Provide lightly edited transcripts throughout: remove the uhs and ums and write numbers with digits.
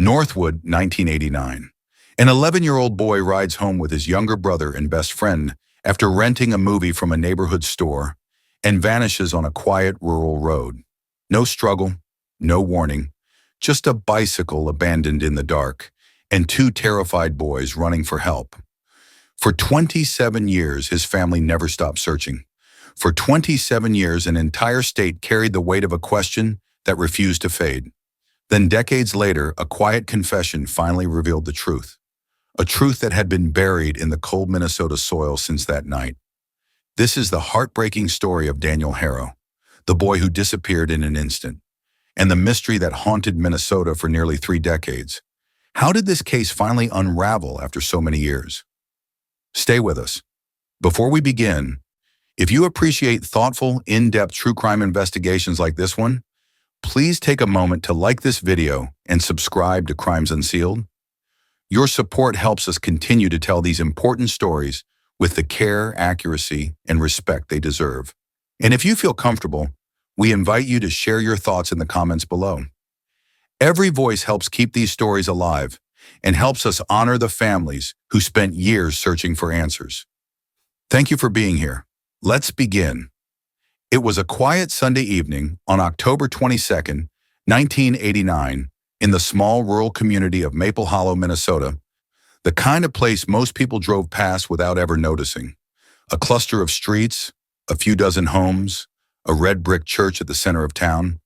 Northwood, 1989. An 11-year-old boy rides home with his younger brother and best friend after renting a movie from a neighborhood store and vanishes on a quiet rural road. No struggle, no warning, just a bicycle abandoned in the dark and two terrified boys running for help. For 27 years, his family never stopped searching. For 27 years, an entire state carried the weight of a question that refused to fade. Then decades later, a quiet confession finally revealed the truth. A truth that had been buried in the cold Minnesota soil since that night. This is the heartbreaking story of Daniel Harrow, the boy who disappeared in an instant, and the mystery that haunted Minnesota for nearly 3 decades. How did this case finally unravel after so many years? Stay with us. Before we begin, if you appreciate thoughtful, in-depth true crime investigations like this one, please take a moment to like this video and subscribe to Crimes Unsealed. Your support helps us continue to tell these important stories with the care, accuracy, and respect they deserve. And if you feel comfortable, we invite you to share your thoughts in the comments below. Every voice helps keep these stories alive and helps us honor the families who spent years searching for answers. Thank you for being here. Let's begin. It was a quiet Sunday evening on October 22nd, 1989, in the small rural community of Maple Hollow, Minnesota, the kind of place most people drove past without ever noticing. A cluster of streets, a few dozen homes, a red brick church at the center of town,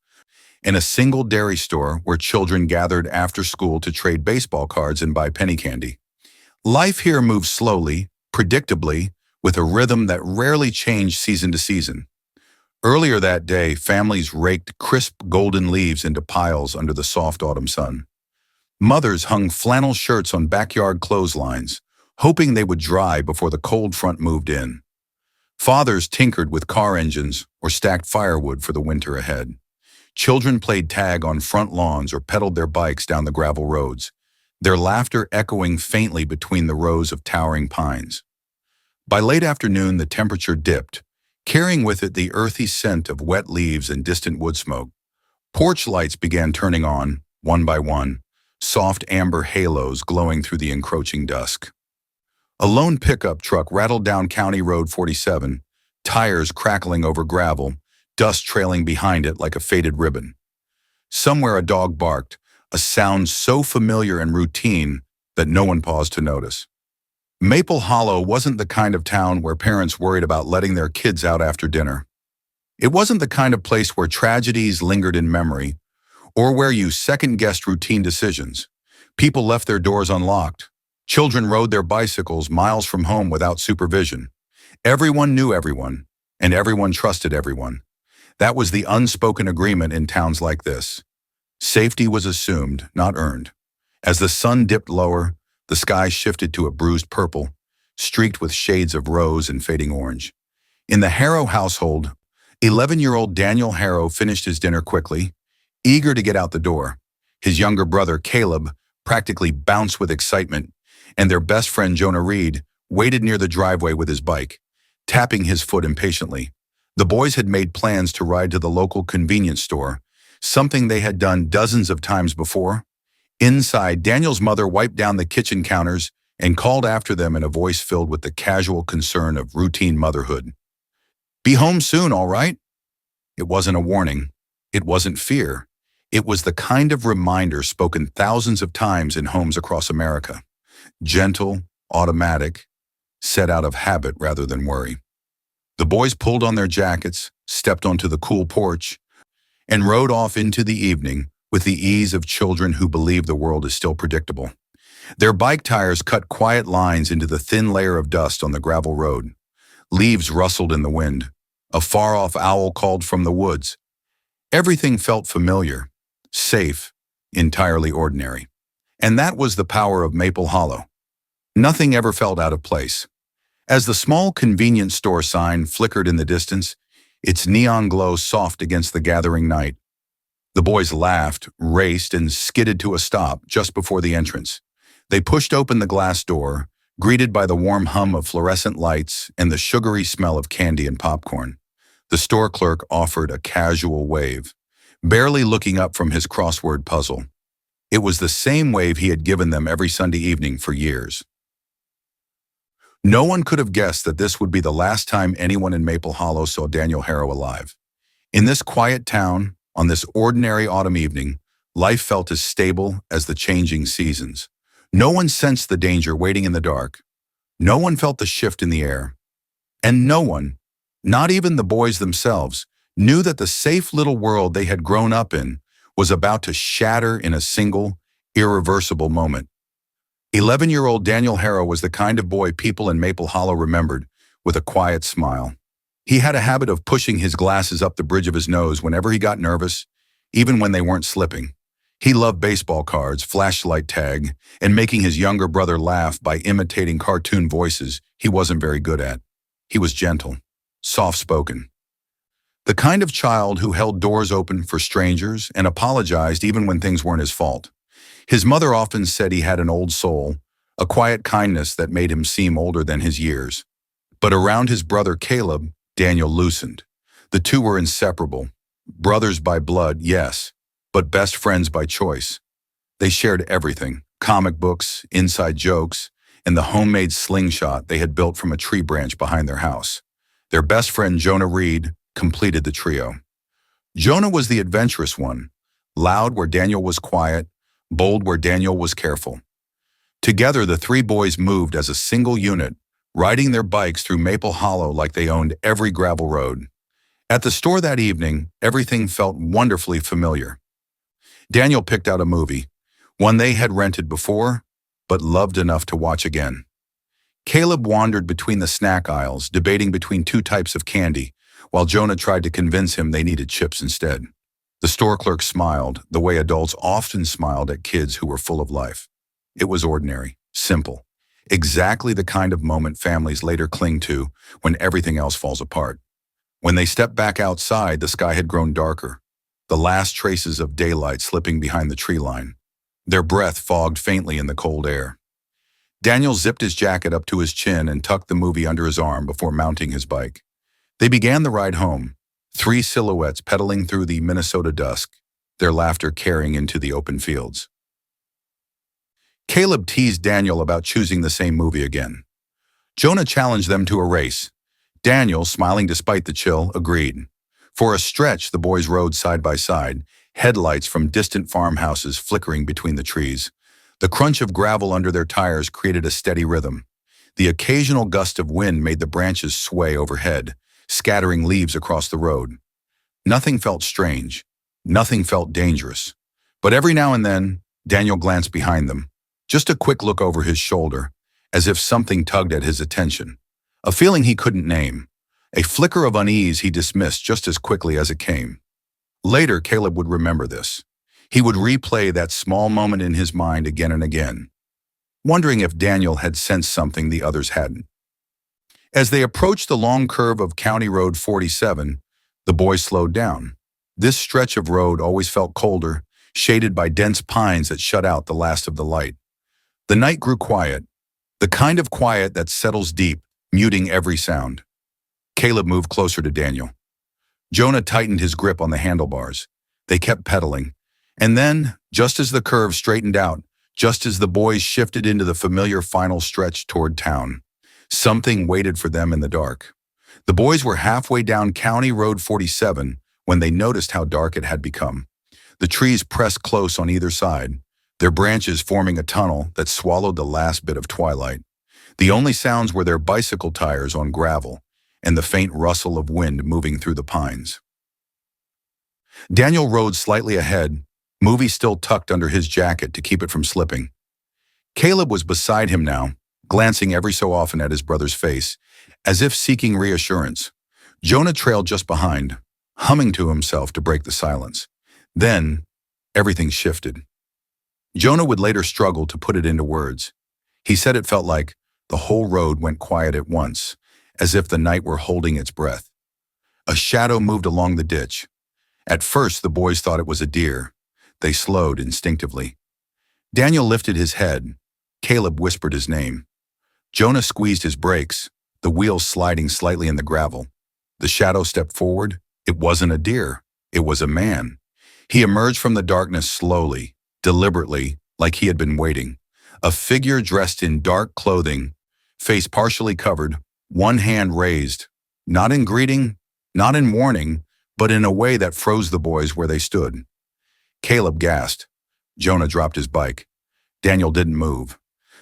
and a single dairy store where children gathered after school to trade baseball cards and buy penny candy. Life here moved slowly, predictably, with a rhythm that rarely changed season to season. Earlier that day, families raked crisp golden leaves into piles under the soft autumn sun. Mothers hung flannel shirts on backyard clotheslines, hoping they would dry before the cold front moved in. Fathers tinkered with car engines or stacked firewood for the winter ahead. Children played tag on front lawns or pedaled their bikes down the gravel roads, their laughter echoing faintly between the rows of towering pines. By late afternoon, the temperature dipped, carrying with it the earthy scent of wet leaves and distant wood smoke. Porch lights began turning on, one by one, soft amber halos glowing through the encroaching dusk. A lone pickup truck rattled down County Road 47, tires crackling over gravel, dust trailing behind it like a faded ribbon. Somewhere a dog barked, a sound so familiar and routine that no one paused to notice. Maple Hollow wasn't the kind of town where parents worried about letting their kids out after dinner. It wasn't the kind of place where tragedies lingered in memory, or where you second-guessed routine decisions. People left their doors unlocked. Children rode their bicycles miles from home without supervision. Everyone knew everyone, and everyone trusted everyone. That was the unspoken agreement in towns like this. Safety was assumed, not earned. As the sun dipped lower, the sky shifted to a bruised purple, streaked with shades of rose and fading orange. In the Harrow household, 11-year-old Daniel Harrow finished his dinner quickly, eager to get out the door. His younger brother, Caleb, practically bounced with excitement, and their best friend, Jonah Reed, waited near the driveway with his bike, tapping his foot impatiently. The boys had made plans to ride to the local convenience store, something they had done dozens of times before. Inside, Daniel's mother wiped down the kitchen counters and called after them in a voice filled with the casual concern of routine motherhood. "Be home soon, all right?" It wasn't a warning. It wasn't fear. It was the kind of reminder spoken thousands of times in homes across America. Gentle, automatic, said out of habit rather than worry. The boys pulled on their jackets, stepped onto the cool porch, and rode off into the evening with the ease of children who believe the world is still predictable. Their bike tires cut quiet lines into the thin layer of dust on the gravel road. Leaves rustled in the wind. A far-off owl called from the woods. Everything felt familiar, safe, entirely ordinary. And that was the power of Maple Hollow. Nothing ever felt out of place. As the small convenience store sign flickered in the distance, its neon glow soft against the gathering night, the boys laughed, raced, and skidded to a stop just before the entrance. They pushed open the glass door, greeted by the warm hum of fluorescent lights and the sugary smell of candy and popcorn. The store clerk offered a casual wave, barely looking up from his crossword puzzle. It was the same wave he had given them every Sunday evening for years. No one could have guessed that this would be the last time anyone in Maple Hollow saw Daniel Harrow alive. In this quiet town, on this ordinary autumn evening, life felt as stable as the changing seasons. No one sensed the danger waiting in the dark. No one felt the shift in the air. And no one, not even the boys themselves, knew that the safe little world they had grown up in was about to shatter in a single, irreversible moment. 11-year-old Daniel Harrow was the kind of boy people in Maple Hollow remembered with a quiet smile. He had a habit of pushing his glasses up the bridge of his nose whenever he got nervous, even when they weren't slipping. He loved baseball cards, flashlight tag, and making his younger brother laugh by imitating cartoon voices he wasn't very good at. He was gentle, soft-spoken. The kind of child who held doors open for strangers and apologized even when things weren't his fault. His mother often said he had an old soul, a quiet kindness that made him seem older than his years. But around his brother Caleb, Daniel loosened. The two were inseparable. Brothers by blood, yes, but best friends by choice. They shared everything, comic books, inside jokes, and the homemade slingshot they had built from a tree branch behind their house. Their best friend Jonah Reed completed the trio. Jonah was the adventurous one, loud where Daniel was quiet, bold where Daniel was careful. Together, the three boys moved as a single unit, riding their bikes through Maple Hollow like they owned every gravel road. At the store that evening, everything felt wonderfully familiar. Daniel picked out a movie, one they had rented before, but loved enough to watch again. Caleb wandered between the snack aisles, debating between two types of candy, while Jonah tried to convince him they needed chips instead. The store clerk smiled, the way adults often smiled at kids who were full of life. It was ordinary, simple, exactly the kind of moment families later cling to when everything else falls apart. When they stepped back outside, the sky had grown darker, the last traces of daylight slipping behind the tree line. Their breath fogged faintly in the cold air. Daniel zipped his jacket up to his chin and tucked the movie under his arm before mounting his bike. They began the ride home, three silhouettes pedaling through the Minnesota dusk, their laughter carrying into the open fields. Caleb teased Daniel about choosing the same movie again. Jonah challenged them to a race. Daniel, smiling despite the chill, agreed. For a stretch, the boys rode side by side, headlights from distant farmhouses flickering between the trees. The crunch of gravel under their tires created a steady rhythm. The occasional gust of wind made the branches sway overhead, scattering leaves across the road. Nothing felt strange. Nothing felt dangerous. But every now and then, Daniel glanced behind them. Just a quick look over his shoulder, as if something tugged at his attention. A feeling he couldn't name. A flicker of unease he dismissed just as quickly as it came. Later, Caleb would remember this. He would replay that small moment in his mind again and again, wondering if Daniel had sensed something the others hadn't. As they approached the long curve of County Road 47, the boys slowed down. This stretch of road always felt colder, shaded by dense pines that shut out the last of the light. The night grew quiet, the kind of quiet that settles deep, muting every sound. Caleb moved closer to Daniel. Jonah tightened his grip on the handlebars. They kept pedaling. And then, just as the curve straightened out, just as the boys shifted into the familiar final stretch toward town, something waited for them in the dark. The boys were halfway down County Road 47 when they noticed how dark it had become. The trees pressed close on either side, their branches forming a tunnel that swallowed the last bit of twilight. The only sounds were their bicycle tires on gravel and the faint rustle of wind moving through the pines. Daniel rode slightly ahead, movie still tucked under his jacket to keep it from slipping. Caleb was beside him now, glancing every so often at his brother's face, as if seeking reassurance. Jonah trailed just behind, humming to himself to break the silence. Then, everything shifted. Jonah would later struggle to put it into words. He said it felt like the whole road went quiet at once, as if the night were holding its breath. A shadow moved along the ditch. At first, the boys thought it was a deer. They slowed instinctively. Daniel lifted his head. Caleb whispered his name. Jonah squeezed his brakes, the wheels sliding slightly in the gravel. The shadow stepped forward. It wasn't a deer. It was a man. He emerged from the darkness slowly, deliberately, like he had been waiting. A figure dressed in dark clothing, face partially covered, one hand raised, not in greeting, not in warning, but in a way that froze the boys where they stood. Caleb gasped. Jonah dropped his bike. Daniel didn't move.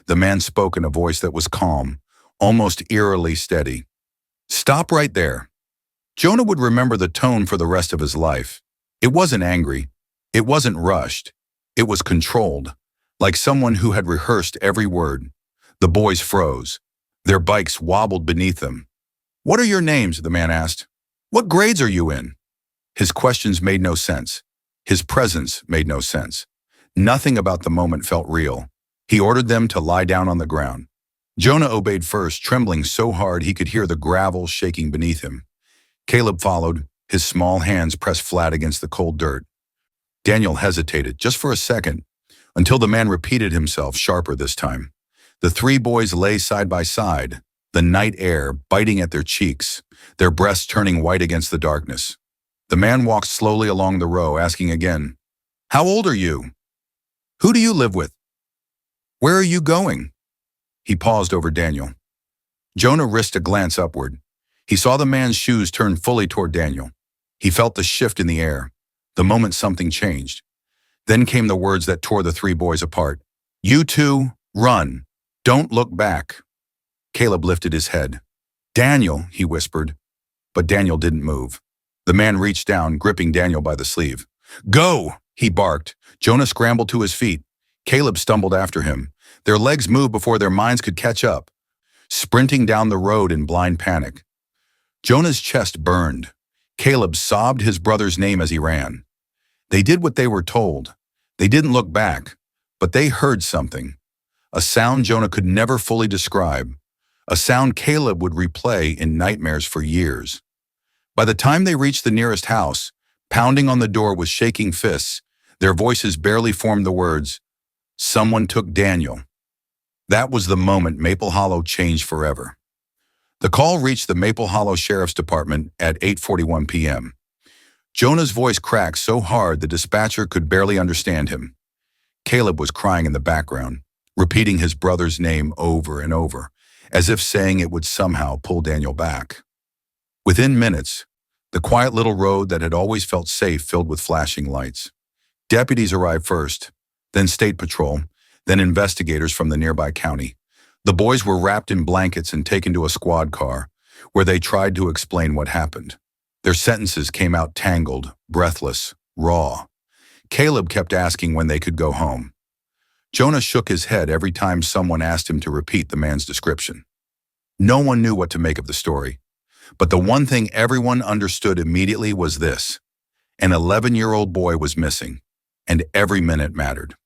The man spoke in a voice that was calm, almost eerily steady. "Stop right there." Jonah would remember the tone for the rest of his life. It wasn't angry. It wasn't rushed. It was controlled, like someone who had rehearsed every word. The boys froze. Their bikes wobbled beneath them. "What are your names?" the man asked. "What grades are you in?" His questions made no sense. His presence made no sense. Nothing about the moment felt real. He ordered them to lie down on the ground. Jonah obeyed first, trembling so hard he could hear the gravel shaking beneath him. Caleb followed, his small hands pressed flat against the cold dirt. Daniel hesitated, just for a second, until the man repeated himself, sharper this time. The three boys lay side by side, the night air biting at their cheeks, their breasts turning white against the darkness. The man walked slowly along the row, asking again, "How old are you? Who do you live with? Where are you going?" He paused over Daniel. Jonah risked a glance upward. He saw the man's shoes turn fully toward Daniel. He felt the shift in the air, the moment something changed. Then came the words that tore the three boys apart. "You two, run. Don't look back." Caleb lifted his head. "Daniel," he whispered. But Daniel didn't move. The man reached down, gripping Daniel by the sleeve. "Go!" he barked. Jonah scrambled to his feet. Caleb stumbled after him. Their legs moved before their minds could catch up, sprinting down the road in blind panic. Jonah's chest burned. Caleb sobbed his brother's name as he ran. They did what they were told. They didn't look back, but they heard something. A sound Jonah could never fully describe. A sound Caleb would replay in nightmares for years. By the time they reached the nearest house, pounding on the door with shaking fists, their voices barely formed the words, "Someone took Daniel." That was the moment Maple Hollow changed forever. The call reached the Maple Hollow Sheriff's Department at 8:41 p.m. Jonah's voice cracked so hard the dispatcher could barely understand him. Caleb was crying in the background, repeating his brother's name over and over, as if saying it would somehow pull Daniel back. Within minutes, the quiet little road that had always felt safe filled with flashing lights. Deputies arrived first, then State Patrol, then investigators from the nearby county. The boys were wrapped in blankets and taken to a squad car, where they tried to explain what happened. Their sentences came out tangled, breathless, raw. Caleb kept asking when they could go home. Jonah shook his head every time someone asked him to repeat the man's description. No one knew what to make of the story. But the one thing everyone understood immediately was this: an 11-year-old boy was missing, and every minute mattered.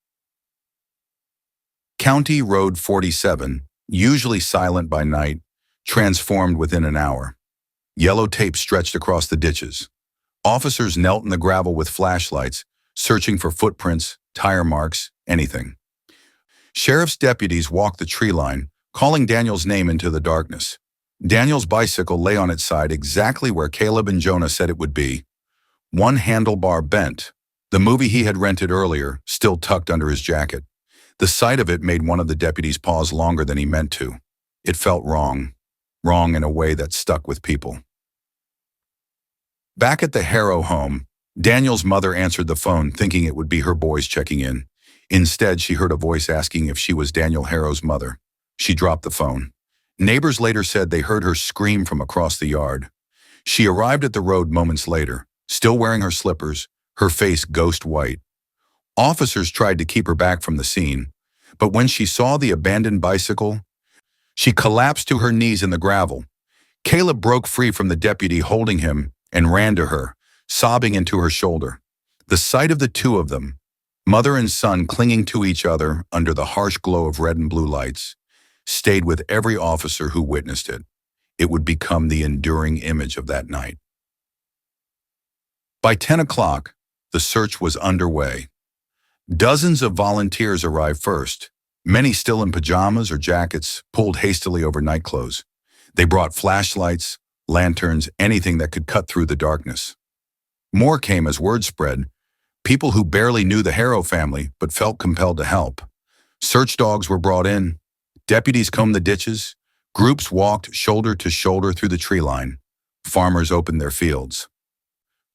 County Road 47, usually silent by night, transformed within an hour. Yellow tape stretched across the ditches. Officers knelt in the gravel with flashlights, searching for footprints, tire marks, anything. Sheriff's deputies walked the tree line, calling Daniel's name into the darkness. Daniel's bicycle lay on its side exactly where Caleb and Jonah said it would be. One handlebar bent, the movie he had rented earlier, still tucked under his jacket. The sight of it made one of the deputies pause longer than he meant to. It felt wrong in a way that stuck with people. Back at the Harrow home, Daniel's mother answered the phone thinking it would be her boys checking in. Instead, she heard a voice asking if she was Daniel Harrow's mother. She dropped the phone. Neighbors later said they heard her scream from across the yard. She arrived at the road moments later, still wearing her slippers, her face ghost white. Officers tried to keep her back from the scene, but when she saw the abandoned bicycle, she collapsed to her knees in the gravel. Caleb broke free from the deputy holding him and ran to her, sobbing into her shoulder. The sight of the two of them, mother and son clinging to each other under the harsh glow of red and blue lights, stayed with every officer who witnessed it. It would become the enduring image of that night. By 10 o'clock, the search was underway. Dozens of volunteers arrived first, many still in pajamas or jackets, pulled hastily over nightclothes. They brought flashlights, lanterns, anything that could cut through the darkness. More came as word spread, People who barely knew the Harrow family but felt compelled to help. Search dogs were brought in. Deputies combed the ditches. Groups walked shoulder to shoulder through the tree line. Farmers opened their fields.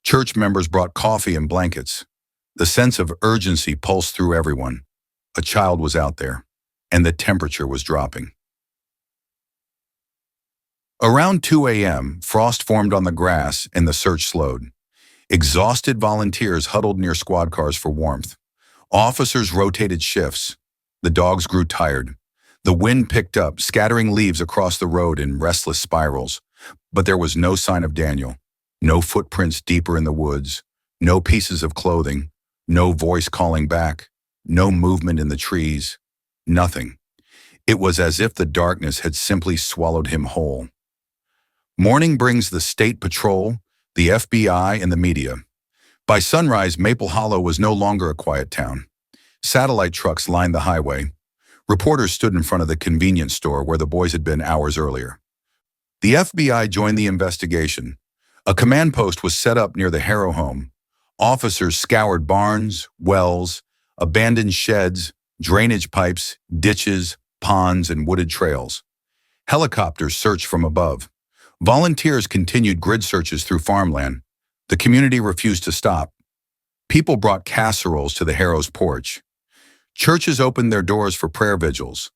Church members brought coffee and blankets. The sense of urgency pulsed through everyone. A child was out there, and the temperature was dropping. Around 2 a.m., frost formed on the grass and the search slowed. Exhausted volunteers huddled near squad cars for warmth. Officers rotated shifts. The dogs grew tired. The wind picked up, scattering leaves across the road in restless spirals. But there was no sign of Daniel. No footprints deeper in the woods. No pieces of clothing. No voice calling back. No movement in the trees. Nothing. It was as if the darkness had simply swallowed him whole. Morning brings the state patrol, the FBI, and the media. By sunrise, Maple Hollow was no longer a quiet town. Satellite trucks lined the highway. Reporters stood in front of the convenience store where the boys had been hours earlier. The FBI joined the investigation. A command post was set up near the Harrow home. Officers scoured barns, wells, abandoned sheds, drainage pipes, ditches, ponds, and wooded trails. Helicopters searched from above. Volunteers continued grid searches through farmland. The community refused to stop. People brought casseroles to the Harrow's porch. Churches opened their doors for prayer vigils.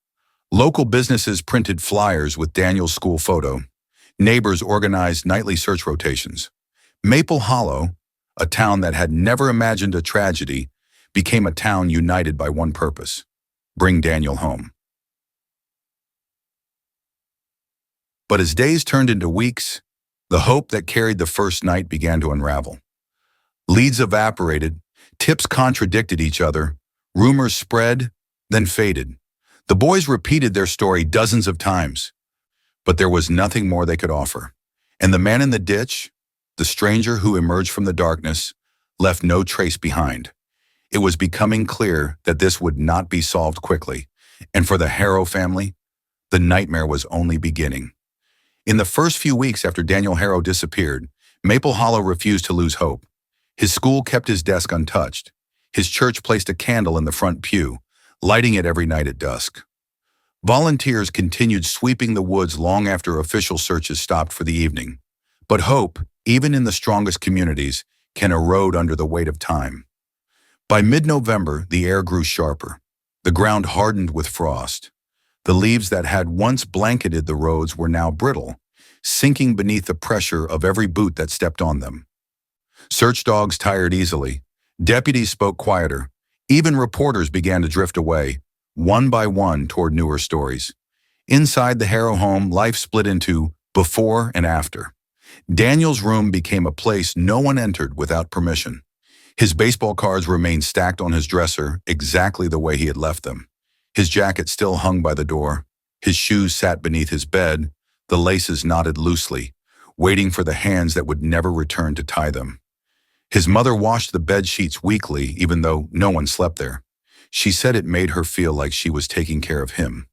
Local businesses printed flyers with Daniel's school photo. Neighbors organized nightly search rotations. Maple Hollow, a town that had never imagined a tragedy, became a town united by one purpose: bring Daniel home. But as days turned into weeks, the hope that carried the first night began to unravel. Leads evaporated, tips contradicted each other, rumors spread, then faded. The boys repeated their story dozens of times, but there was nothing more they could offer. And the man in the ditch, the stranger who emerged from the darkness, left no trace behind. It was becoming clear that this would not be solved quickly, and for the Harrow family, the nightmare was only beginning. In the first few weeks after Daniel Harrow disappeared, Maple Hollow refused to lose hope. His school kept his desk untouched. His church placed a candle in the front pew, lighting it every night at dusk. Volunteers continued sweeping the woods long after official searches stopped for the evening. But hope, even in the strongest communities, can erode under the weight of time. By mid-November, the air grew sharper. The ground hardened with frost. The leaves that had once blanketed the roads were now brittle, sinking beneath the pressure of every boot that stepped on them. Search dogs tired easily. Deputies spoke quieter. Even reporters began to drift away, one by one, toward newer stories. Inside the Harrow home, life split into before and after. Daniel's room became a place no one entered without permission. His baseball cards remained stacked on his dresser exactly the way he had left them. His jacket still hung by the door. His shoes sat beneath his bed, the laces knotted loosely, waiting for the hands that would never return to tie them. His mother washed the bed sheets weekly, even though no one slept there. She said it made her feel like she was taking care of him.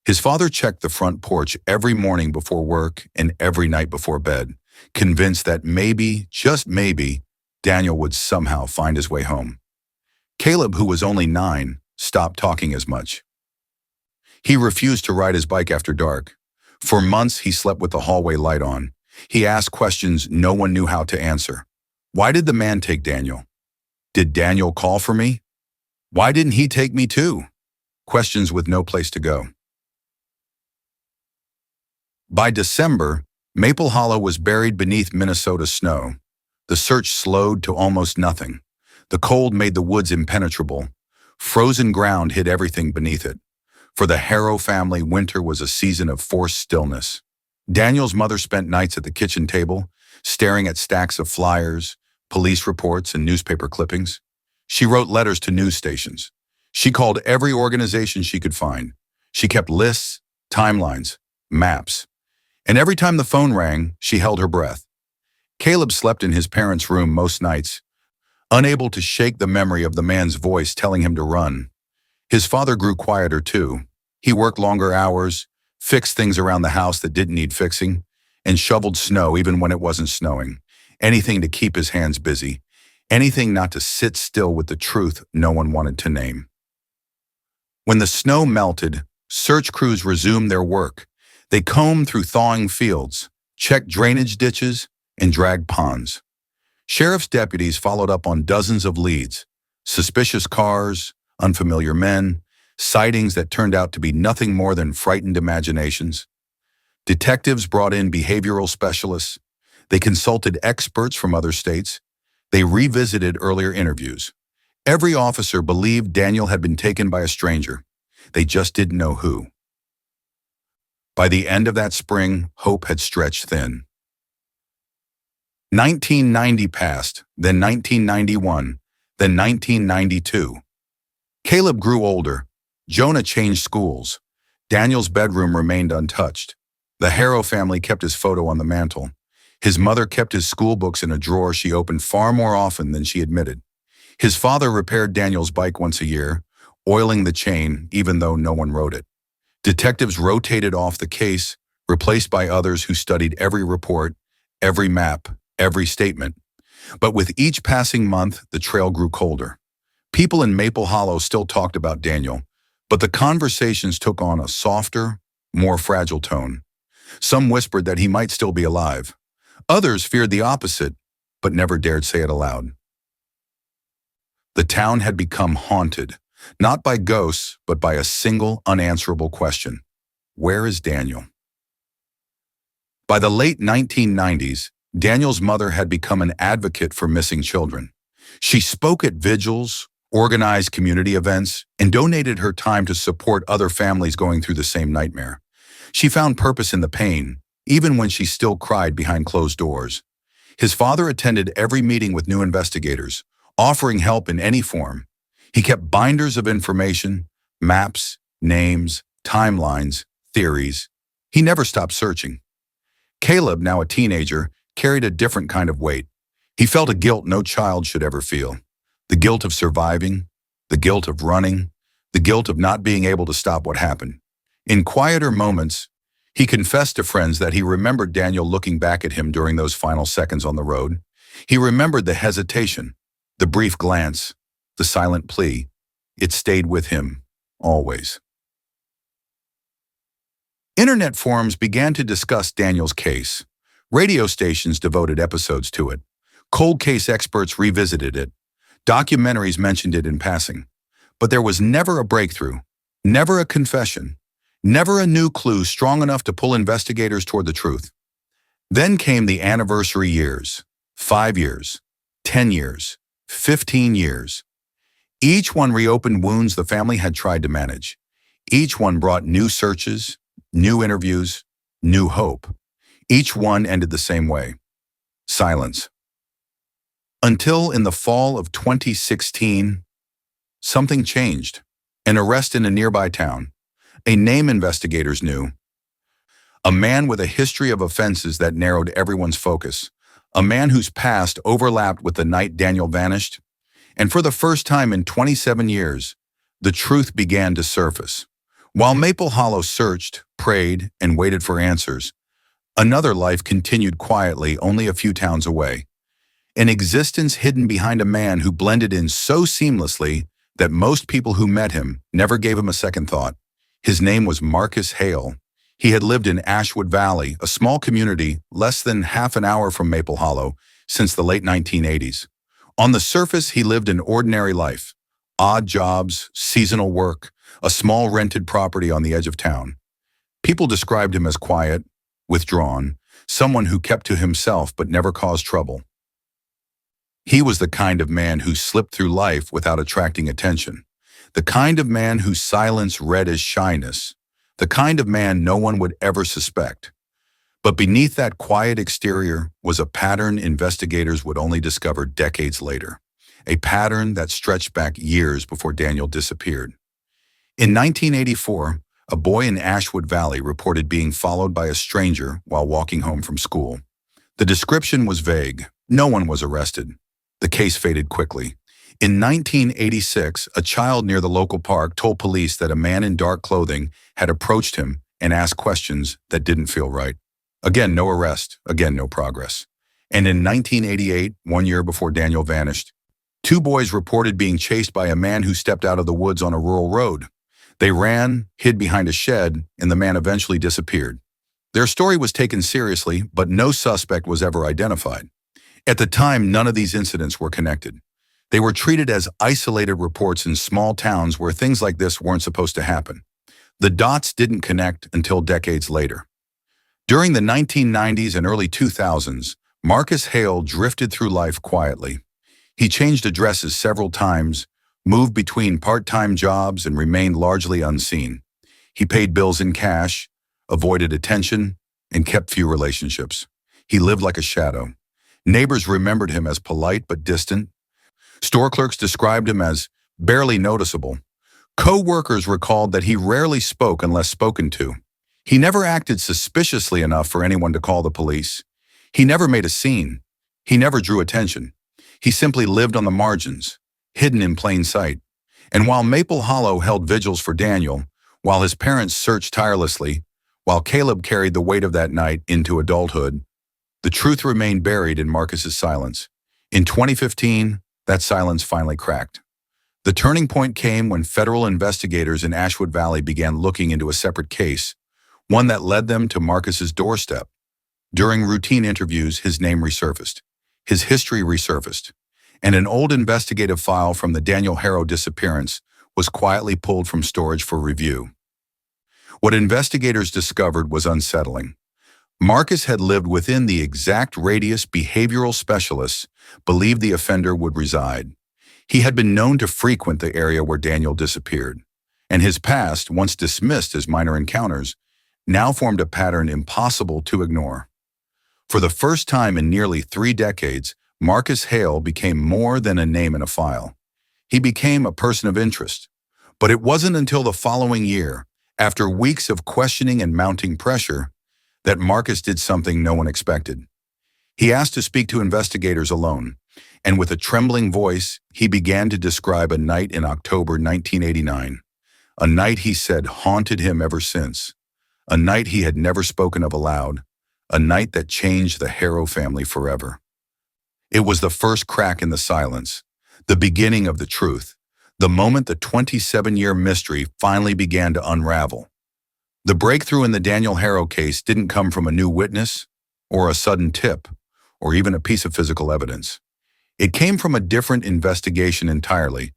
His father checked the front porch every morning before work and every night before bed, convinced that maybe, just maybe, Daniel would somehow find his way home. Caleb, who was only 9, stopped talking as much. He refused to ride his bike after dark. For months, he slept with the hallway light on. He asked questions no one knew how to answer. Why did the man take Daniel? Did Daniel call for me? Why didn't he take me too? Questions with no place to go. By December, Maple Hollow was buried beneath Minnesota snow. The search slowed to almost nothing. The cold made the woods impenetrable. Frozen ground hid everything beneath it. For the Harrow family, winter was a season of forced stillness. Daniel's mother spent nights at the kitchen table, staring at stacks of flyers, police reports, and newspaper clippings. She wrote letters to news stations. She called every organization she could find. She kept lists, timelines, maps. And every time the phone rang, she held her breath. Caleb slept in his parents' room most nights, unable to shake the memory of the man's voice telling him to run. His father grew quieter too. He worked longer hours, fixed things around the house that didn't need fixing, and shoveled snow even when it wasn't snowing. Anything to keep his hands busy. Anything not to sit still with the truth no one wanted to name. When the snow melted, search crews resumed their work. They combed through thawing fields, checked drainage ditches, and dragged ponds. Sheriff's deputies followed up on dozens of leads: suspicious cars, unfamiliar men, sightings that turned out to be nothing more than frightened imaginations. Detectives brought in behavioral specialists. They consulted experts from other states. They revisited earlier interviews. Every officer believed Daniel had been taken by a stranger. They just didn't know who. By the end of that spring, hope had stretched thin. 1990 passed, then 1991, then 1992. Caleb grew older. Jonah changed schools. Daniel's bedroom remained untouched. The Harrow family kept his photo on the mantle. His mother kept his school books in a drawer she opened far more often than she admitted. His father repaired Daniel's bike once a year, oiling the chain even though no one rode it. Detectives rotated off the case, replaced by others who studied every report, every map, every statement. But with each passing month, the trail grew colder. People in Maple Hollow still talked about Daniel, but the conversations took on a softer, more fragile tone. Some whispered that he might still be alive. Others feared the opposite, but never dared say it aloud. The town had become haunted, not by ghosts, but by a single unanswerable question: where is Daniel? By the late 1990s, Daniel's mother had become an advocate for missing children. She spoke at vigils, organized community events, and donated her time to support other families going through the same nightmare. She found purpose in the pain, even when she still cried behind closed doors. His father attended every meeting with new investigators, offering help in any form. He kept binders of information, maps, names, timelines, theories. He never stopped searching. Caleb, now a teenager, carried a different kind of weight. He felt a guilt no child should ever feel. The guilt of surviving, the guilt of running, the guilt of not being able to stop what happened. In quieter moments, he confessed to friends that he remembered Daniel looking back at him during those final seconds on the road. He remembered the hesitation, the brief glance, the silent plea. It stayed with him, always. Internet forums began to discuss Daniel's case. Radio stations devoted episodes to it. Cold case experts revisited it. Documentaries mentioned it in passing. But there was never a breakthrough, never a confession, never a new clue strong enough to pull investigators toward the truth. Then came the anniversary years: 5 years, 10 years, 15 years. Each one reopened wounds the family had tried to manage. Each one brought new searches, new interviews, new hope. Each one ended the same way: silence. Until in the fall of 2016, something changed. An arrest in a nearby town. A name investigators knew. A man with a history of offenses that narrowed everyone's focus. A man whose past overlapped with the night Daniel vanished. And for the first time in 27 years, the truth began to surface. While Maple Hollow searched, prayed, and waited for answers, another life continued quietly only a few towns away. An existence hidden behind a man who blended in so seamlessly that most people who met him never gave him a second thought. His name was Marcus Hale. He had lived in Ashwood Valley, a small community less than half an hour from Maple Hollow, since the late 1980s. On the surface, he lived an ordinary life: odd jobs, seasonal work, a small rented property on the edge of town. People described him as quiet, withdrawn, someone who kept to himself but never caused trouble. He was the kind of man who slipped through life without attracting attention, the kind of man whose silence read as shyness, the kind of man no one would ever suspect. But beneath that quiet exterior was a pattern investigators would only discover decades later, a pattern that stretched back years before Daniel disappeared. In 1984, a boy in Ashwood Valley reported being followed by a stranger while walking home from school. The description was vague. No one was arrested. The case faded quickly. In 1986, a child near the local park told police that a man in dark clothing had approached him and asked questions that didn't feel right. Again, no arrest. Again, no progress. And in 1988, 1 year before Daniel vanished, Two boys reported being chased by a man who stepped out of the woods on a rural road. They ran, hid behind a shed, and the man eventually disappeared. Their story was taken seriously, but no suspect was ever identified. At the time, none of these incidents were connected. They were treated as isolated reports in small towns where things like this weren't supposed to happen. The dots didn't connect until decades later. During the 1990s and early 2000s, Marcus Hale drifted through life quietly. He changed addresses several times, moved between part-time jobs, and remained largely unseen. He paid bills in cash, avoided attention, and kept few relationships. He lived like a shadow. Neighbors remembered him as polite but distant. Store clerks described him as barely noticeable. Co-workers recalled that he rarely spoke unless spoken to. He never acted suspiciously enough for anyone to call the police. He never made a scene. He never drew attention. He simply lived on the margins, hidden in plain sight. And while Maple Hollow held vigils for Daniel, while his parents searched tirelessly, while Caleb carried the weight of that night into adulthood, the truth remained buried in Marcus's silence. In 2015, that silence finally cracked. The turning point came when federal investigators in Ashwood Valley began looking into a separate case, one that led them to Marcus's doorstep. During routine interviews, his name resurfaced, his history resurfaced, and an old investigative file from the Daniel Harrow disappearance was quietly pulled from storage for review. What investigators discovered was unsettling. Marcus had lived within the exact radius behavioral specialists believed the offender would reside. He had been known to frequent the area where Daniel disappeared, and his past, once dismissed as minor encounters, now formed a pattern impossible to ignore. For the first time in nearly 3 decades, Marcus Hale became more than a name in a file. He became a person of interest. But it wasn't until the following year, after weeks of questioning and mounting pressure, that Marcus did something no one expected. He asked to speak to investigators alone, and with a trembling voice, he began to describe a night in October 1989, a night he said haunted him ever since, a night he had never spoken of aloud, a night that changed the Harrow family forever. It was the first crack in the silence, the beginning of the truth, the moment the 27-year mystery finally began to unravel. The breakthrough in the Daniel Harrow case didn't come from a new witness, or a sudden tip, or even a piece of physical evidence. It came from a different investigation entirely,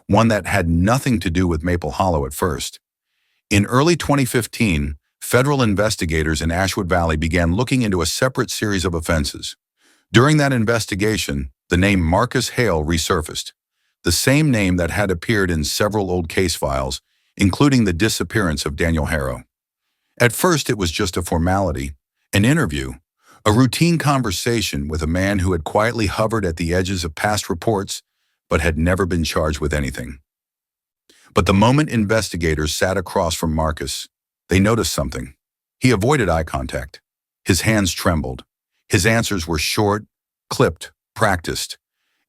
one that had nothing to do with Maple Hollow at first. In early 2015, federal investigators in Ashwood Valley began looking into a separate series of offenses. During that investigation, the name Marcus Hale resurfaced, the same name that had appeared in several old case files, including the disappearance of Daniel Harrow. At first, it was just a formality, an interview, a routine conversation with a man who had quietly hovered at the edges of past reports but had never been charged with anything. But the moment investigators sat across from Marcus, they noticed something. He avoided eye contact. His hands trembled. His answers were short, clipped, practiced,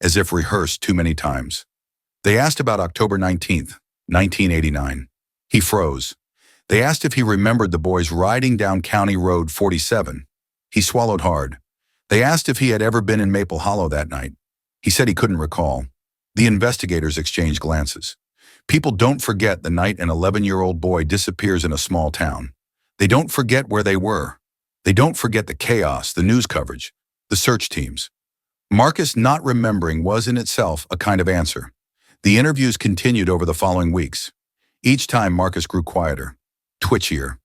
as if rehearsed too many times. They asked about October 19th, 1989. He froze. They asked if he remembered the boys riding down County Road 47. He swallowed hard. They asked if he had ever been in Maple Hollow that night. He said he couldn't recall. The investigators exchanged glances. People don't forget the night an 11-year-old boy disappears in a small town. They don't forget where they were. They don't forget the chaos, the news coverage, the search teams. Marcus not remembering was in itself a kind of answer. The interviews continued over the following weeks. Each time Marcus grew quieter, twitchier,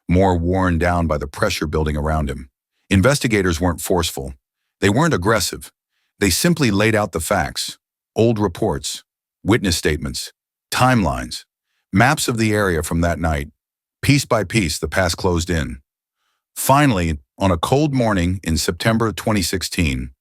more worn down by the pressure building around him. Investigators weren't forceful. They weren't aggressive. They simply laid out the facts, old reports, witness statements, timelines, maps of the area from that night. Piece by piece, the past closed in. Finally, on a cold morning in September 2016,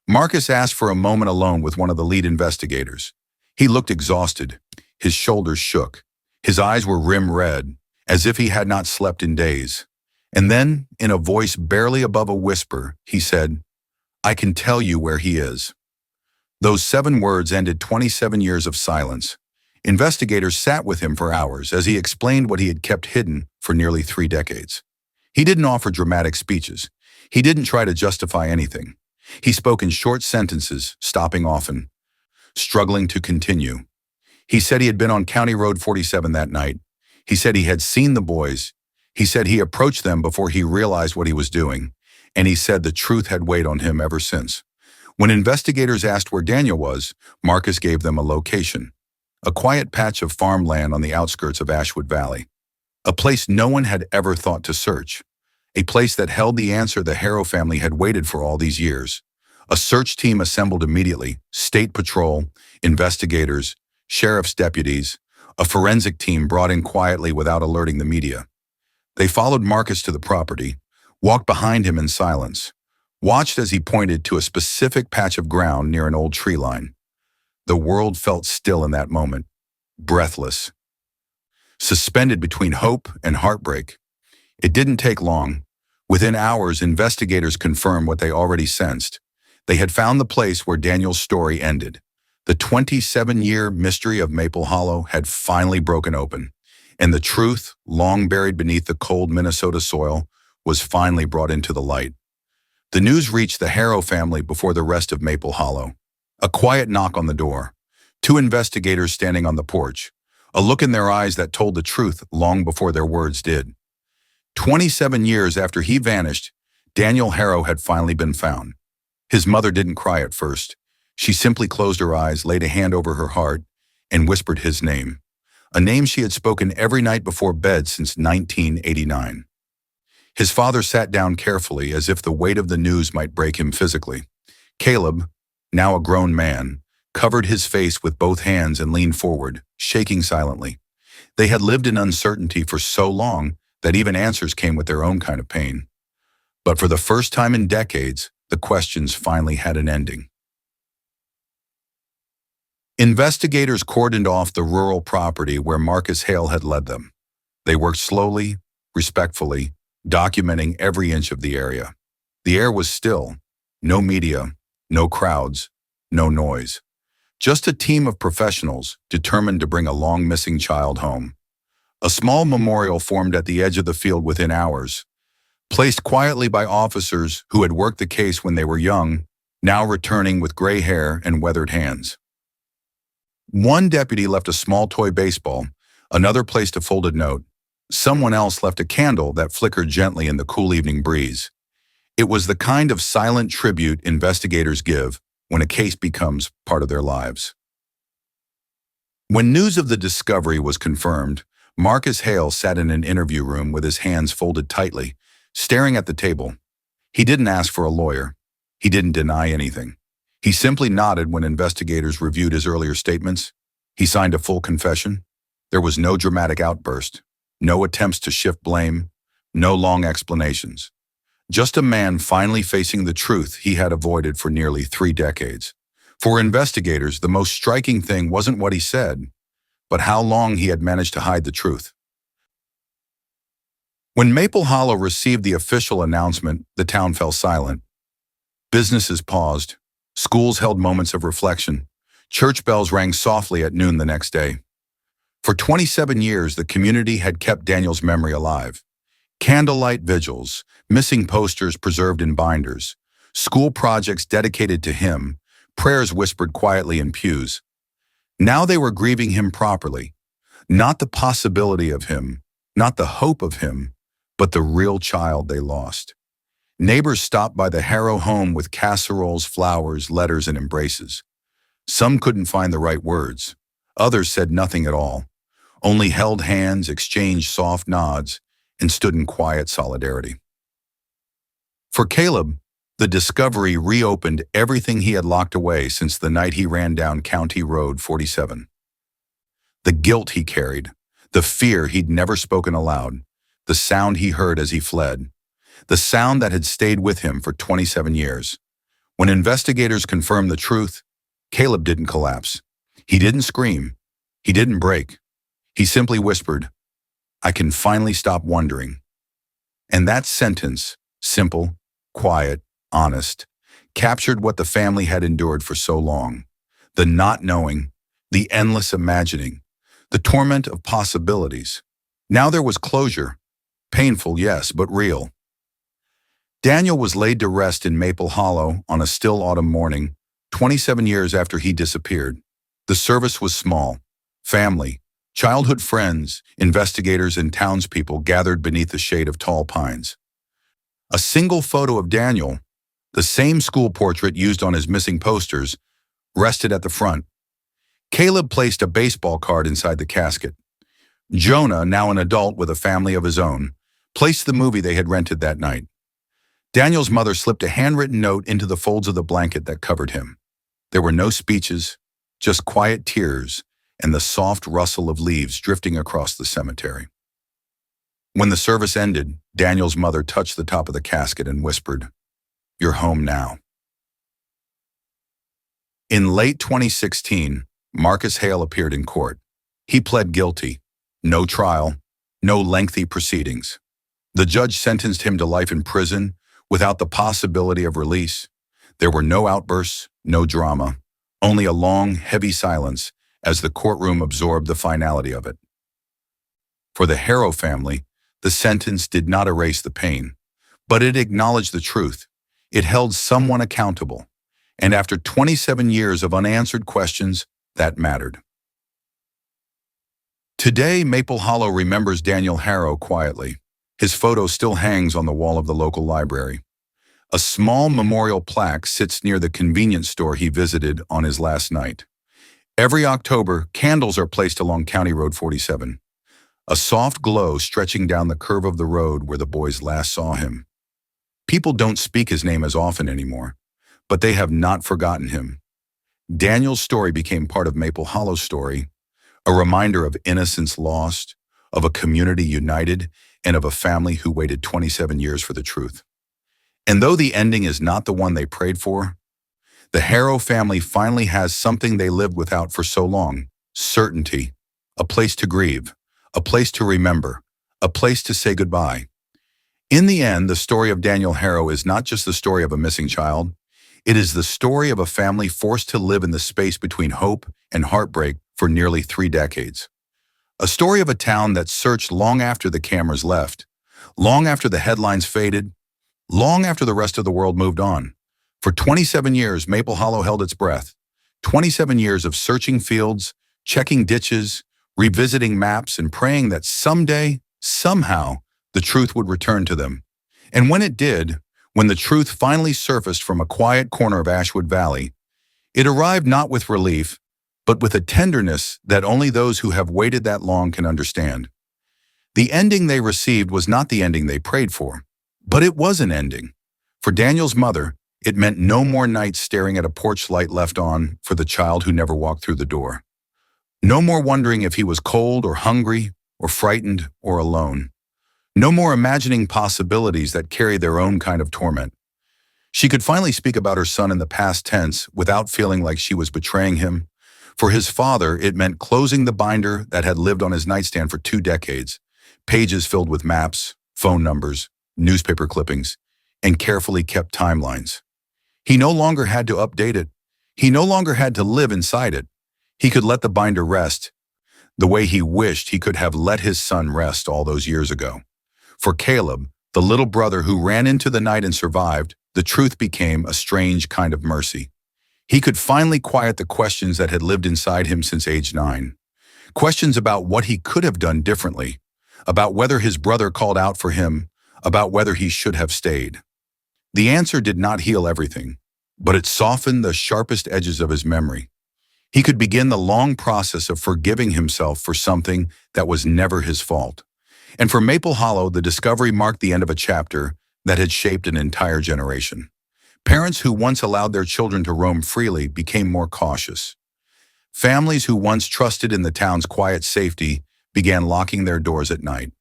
Marcus asked for a moment alone with one of the lead investigators. He looked exhausted. His shoulders shook. His eyes were rim-red, as if he had not slept in days. And then, in a voice barely above a whisper, he said, "I can tell you where he is." Those 7 words ended 27 years of silence. Investigators sat with him for hours as he explained what he had kept hidden for nearly 3 decades. He didn't offer dramatic speeches. He didn't try to justify anything. He spoke in short sentences, stopping often. struggling to continue. He said he had been on County Road 47 that night. He said he had seen the boys. He said he approached them before he realized what he was doing. And he said the truth had weighed on him ever since. When investigators asked where Daniel was, Marcus gave them a location. A quiet patch of farmland on the outskirts of Ashwood Valley. A place no one had ever thought to search. A place that held the answer the Harrow family had waited for all these years. A search team assembled immediately, state patrol, investigators, sheriff's deputies, a forensic team brought in quietly without alerting the media. They followed Marcus to the property, walked behind him in silence, watched as he pointed to a specific patch of ground near an old tree line. The world felt still in that moment, breathless, suspended between hope and heartbreak. It didn't take long. Within hours, investigators confirmed what they already sensed. They had found the place where Daniel's story ended. The 27-year mystery of Maple Hollow had finally broken open, and the truth, long buried beneath the cold Minnesota soil, was finally brought into the light. The news reached the Harrow family before the rest of Maple Hollow. A quiet knock on the door. 2 investigators standing on the porch. A look in their eyes that told the truth long before their words did. 27 years after he vanished, Daniel Harrow had finally been found. His mother didn't cry at first. She simply closed her eyes, laid a hand over her heart, and whispered his name. A name she had spoken every night before bed since 1989. His father sat down carefully as if the weight of the news might break him physically. Caleb, now a grown man, covered his face with both hands and leaned forward, shaking silently. They had lived in uncertainty for so long that even answers came with their own kind of pain. But for the first time in decades, the questions finally had an ending. Investigators cordoned off the rural property where Marcus Hale had led them. They worked slowly, respectfully, documenting every inch of the area. The air was still. No media, no crowds, no noise. Just a team of professionals determined to bring a long-missing child home. A small memorial formed at the edge of the field within hours, placed quietly by officers who had worked the case when they were young, now returning with gray hair and weathered hands. One deputy left a small toy baseball, another placed a folded note. Someone else left a candle that flickered gently in the cool evening breeze. It was the kind of silent tribute investigators give when a case becomes part of their lives. When news of the discovery was confirmed, Marcus Hale sat in an interview room with his hands folded tightly, staring at the table. He didn't ask for a lawyer. He didn't deny anything. He simply nodded when investigators reviewed his earlier statements. He signed a full confession. There was no dramatic outburst, no attempts to shift blame, no long explanations. Just a man finally facing the truth he had avoided for nearly 3 decades. For investigators, the most striking thing wasn't what he said, but how long he had managed to hide the truth. When Maple Hollow received the official announcement, the town fell silent. Businesses paused. Schools held moments of reflection. Church bells rang softly at noon the next day. For 27 years, the community had kept Daniel's memory alive. Candlelight vigils, missing posters preserved in binders, school projects dedicated to him, prayers whispered quietly in pews. Now they were grieving him properly. Not the possibility of him, not the hope of him, but the real child they lost. Neighbors stopped by the Harrow home with casseroles, flowers, letters, and embraces. Some couldn't find the right words. Others said nothing at all, only held hands, exchanged soft nods, and stood in quiet solidarity. For Caleb, the discovery reopened everything he had locked away since the night he ran down County Road 47. The guilt he carried, the fear he'd never spoken aloud, the sound he heard as he fled, the sound that had stayed with him for 27 years. When investigators confirmed the truth, Caleb didn't collapse. He didn't scream. He didn't break. He simply whispered, "I can finally stop wondering." And that sentence, simple, quiet, honest, captured what the family had endured for so long. The not knowing, the endless imagining, the torment of possibilities. Now there was closure. Painful, yes, but real. Daniel was laid to rest in Maple Hollow on a still autumn morning, 27 years after he disappeared. The service was small. Family, childhood friends, investigators, and townspeople gathered beneath the shade of tall pines. A single photo of Daniel, the same school portrait used on his missing posters, rested at the front. Caleb placed a baseball card inside the casket. Jonah, now an adult with a family of his own, placed the movie they had rented that night. Daniel's mother slipped a handwritten note into the folds of the blanket that covered him. There were no speeches, just quiet tears and the soft rustle of leaves drifting across the cemetery. When the service ended, Daniel's mother touched the top of the casket and whispered, "You're home now." In late 2016, Marcus Hale appeared in court. He pled guilty. No trial, no lengthy proceedings. The judge sentenced him to life in prison without the possibility of release. There were no outbursts, no drama, only a long, heavy silence as the courtroom absorbed the finality of it. For the Harrow family, the sentence did not erase the pain, but it acknowledged the truth. It held someone accountable. And after 27 years of unanswered questions, that mattered. Today, Maple Hollow remembers Daniel Harrow quietly. His photo still hangs on the wall of the local library. A small memorial plaque sits near the convenience store he visited on his last night. Every October, candles are placed along County Road 47, a soft glow stretching down the curve of the road where the boys last saw him. People don't speak his name as often anymore, but they have not forgotten him. Daniel's story became part of Maple Hollow's story, a reminder of innocence lost, of a community united, and of a family who waited 27 years for the truth. And though the ending is not the one they prayed for, the Harrow family finally has something they lived without for so long: certainty, a place to grieve, a place to remember, a place to say goodbye. In the end, the story of Daniel Harrow is not just the story of a missing child. It is the story of a family forced to live in the space between hope and heartbreak for nearly 3 decades. A story of a town that searched long after the cameras left, long after the headlines faded, long after the rest of the world moved on. For 27 years, Maple Hollow held its breath. 27 years of searching fields, checking ditches, revisiting maps, and praying that someday, somehow, the truth would return to them. And when it did, when the truth finally surfaced from a quiet corner of Ashwood Valley, it arrived not with relief, but with a tenderness that only those who have waited that long can understand. The ending they received was not the ending they prayed for, but it was an ending. For Daniel's mother, it meant no more nights staring at a porch light left on for the child who never walked through the door. No more wondering if he was cold or hungry or frightened or alone. No more imagining possibilities that carry their own kind of torment. She could finally speak about her son in the past tense without feeling like she was betraying him. For his father, it meant closing the binder that had lived on his nightstand for 2 decades, pages filled with maps, phone numbers, newspaper clippings, and carefully kept timelines. He no longer had to update it. He no longer had to live inside it. He could let the binder rest, the way he wished he could have let his son rest all those years ago. For Caleb, the little brother who ran into the night and survived, the truth became a strange kind of mercy. He could finally quiet the questions that had lived inside him since age 9. Questions about what he could have done differently, about whether his brother called out for him, about whether he should have stayed. The answer did not heal everything, but it softened the sharpest edges of his memory. He could begin the long process of forgiving himself for something that was never his fault. And for Maple Hollow, the discovery marked the end of a chapter that had shaped an entire generation. Parents who once allowed their children to roam freely became more cautious. Families who once trusted in the town's quiet safety began locking their doors at night.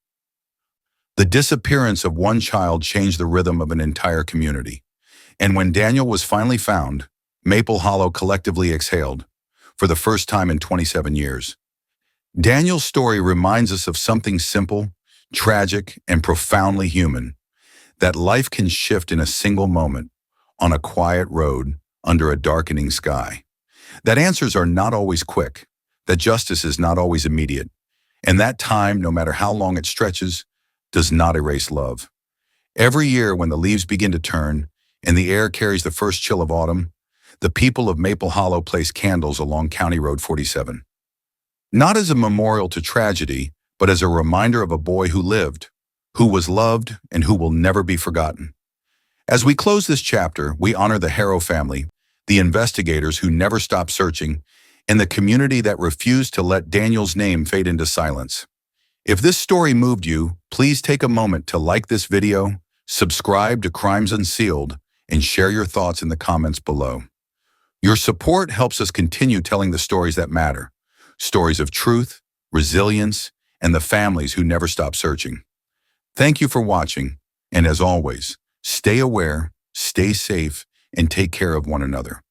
The disappearance of one child changed the rhythm of an entire community. And when Daniel was finally found, Maple Hollow collectively exhaled, for the first time in 27 years. Daniel's story reminds us of something simple, tragic, and profoundly human, that life can shift in a single moment, on a quiet road, under a darkening sky. That answers are not always quick, that justice is not always immediate, and that time, no matter how long it stretches, does not erase love. Every year when the leaves begin to turn and the air carries the first chill of autumn, the people of Maple Hollow placed candles along County Road 47. Not as a memorial to tragedy, but as a reminder of a boy who lived, who was loved, and who will never be forgotten. As we close this chapter, we honor the Harrow family, the investigators who never stopped searching, and the community that refused to let Daniel's name fade into silence. If this story moved you, please take a moment to like this video, subscribe to Crimes Unsealed, and share your thoughts in the comments below. Your support helps us continue telling the stories that matter, stories of truth, resilience, and the families who never stop searching. Thank you for watching, and as always, stay aware, stay safe, and take care of one another.